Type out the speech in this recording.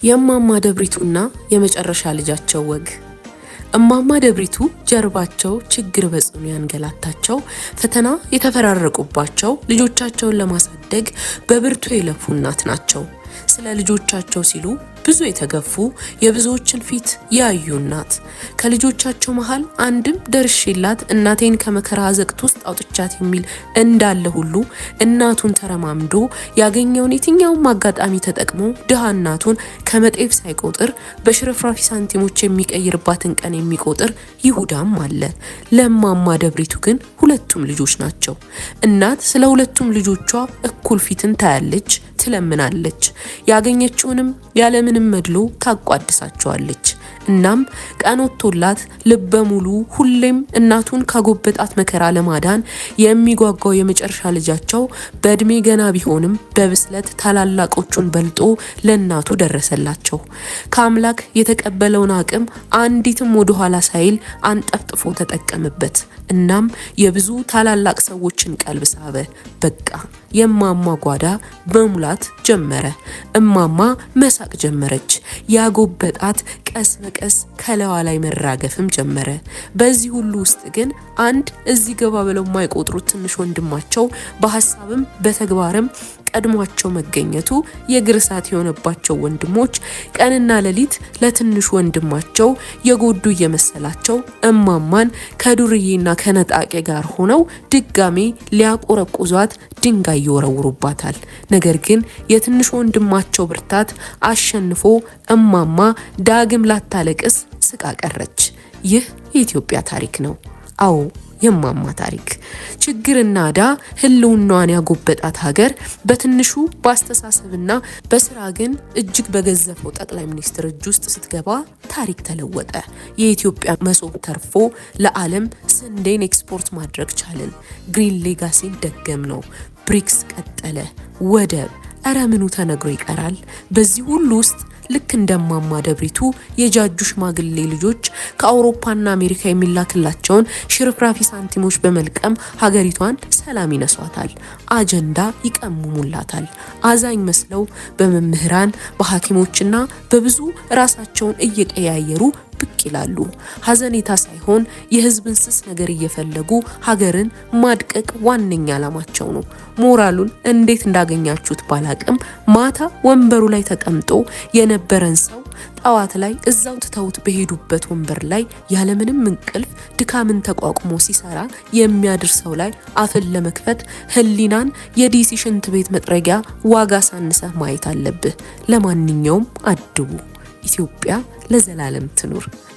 የእማማ ደብሪቱና የመጨረሻ ልጃቸው ወግ። እማማ ደብሪቱ ጀርባቸው ችግር በጽኑ ያንገላታቸው፣ ፈተና የተፈራረቁባቸው፣ ልጆቻቸውን ለማሳደግ በብርቱ የለፉ እናት ናቸው። ስለ ልጆቻቸው ሲሉ ብዙ የተገፉ፣ የብዙዎችን ፊት ያዩ እናት። ከልጆቻቸው መሃል አንድም ደርሼላት እናቴን ከመከራ አዘቅት ውስጥ አውጥቻት የሚል እንዳለ ሁሉ እናቱን ተረማምዶ ያገኘውን የትኛውም አጋጣሚ ተጠቅሞ ድሃ እናቱን ከመጤፍ ሳይቆጥር በሽርፍራፊ ሳንቲሞች የሚቀይርባትን ቀን የሚቆጥር ይሁዳም አለ። ለእማማ ደብሪቱ ግን ሁለቱም ልጆች ናቸው። እናት ስለ ሁለቱም ልጆቿ እኩል ፊትን ታያለች፣ ትለምናለች። ያገኘችውንም ያለምንም መድሎ ታቋድሳቸዋለች። እናም ቀን ወጥቶላት ልበ ሙሉ ሁሌም እናቱን ካጎበጣት መከራ ለማዳን የሚጓጓው የመጨረሻ ልጃቸው በእድሜ ገና ቢሆንም በብስለት ታላላቆቹን በልጦ ለእናቱ ደረሰላቸው። ከአምላክ የተቀበለውን አቅም አንዲትም ወደ ኋላ ሳይል አንጠፍጥፎ ተጠቀመበት። እናም የብዙ ታላላቅ ሰዎችን ቀልብ ሳበ። በቃ የእማማ ጓዳ በሙላት ጀመረ። እማማ መሳቅ ጀመረች። ያጎበጣት ቀስ በቀስ ከለዋ ላይ መራገፍም ጀመረ። በዚህ ሁሉ ውስጥ ግን አንድ እዚህ ገባ ብለው የማይቆጥሩት ትንሽ ወንድማቸው በሐሳብም በተግባርም ቀድሟቸው መገኘቱ የእግር እሳት የሆነባቸው ወንድሞች ቀንና ሌሊት ለትንሹ ወንድማቸው የጎዱ እየመሰላቸው እማማን ከዱርዬና ከነጣቄ ጋር ሆነው ድጋሜ ሊያቆረቁዟት ድንጋይ ይወረውሩባታል። ነገር ግን የትንሹ ወንድማቸው ብርታት አሸንፎ እማማ ዳግም ላታለቅስ ስቃ ቀረች። ይህ የኢትዮጵያ ታሪክ ነው። አዎ የእማማ ታሪክ። ችግርና ዕዳ ህልውናዋን ያጎበጣት ሀገር በትንሹ በአስተሳሰብና በስራ ግን እጅግ በገዘፈው ጠቅላይ ሚኒስትር እጅ ውስጥ ስትገባ ታሪክ ተለወጠ። የኢትዮጵያ መሶብ ተርፎ ለዓለም ስንዴን ኤክስፖርት ማድረግ ቻልን። ግሪን ሌጋሲን ደገም ነው። ብሪክስ ቀጠለ። ወደብ እረ ምኑ ተነግሮ ይቀራል። በዚህ ሁሉ ውስጥ ልክ እንደማማ ደብሪቱ የጃጁ ሽማግሌ ልጆች ከአውሮፓና አሜሪካ የሚላክላቸውን ሽርፍራፊ ሳንቲሞች በመልቀም ሀገሪቷን ሰላም ይነሷታል፣ አጀንዳ ይቀሙሙላታል። አዛኝ መስለው በመምህራን በሐኪሞችና በብዙ ራሳቸውን እየቀያየሩ ብቅ ይላሉ። ሀዘኔታ ሳይሆን የህዝብን ስስ ነገር እየፈለጉ ሀገርን ማድቀቅ ዋነኛ ዓላማቸው ነው። ሞራሉን እንዴት እንዳገኛችሁት ባላቅም ማታ ወንበሩ ላይ ተቀምጦ የነበረን ሰው ጠዋት ላይ እዛው ትተውት በሄዱበት ወንበር ላይ ያለምንም እንቅልፍ ድካምን ተቋቁሞ ሲሰራ የሚያድር ሰው ላይ አፍን ለመክፈት ህሊናን የዲሲ ሽንት ቤት መጥረጊያ ዋጋ ሳንሰህ ማየት አለብህ። ለማንኛውም አድቡ። ኢትዮጵያ ለዘላለም ትኑር።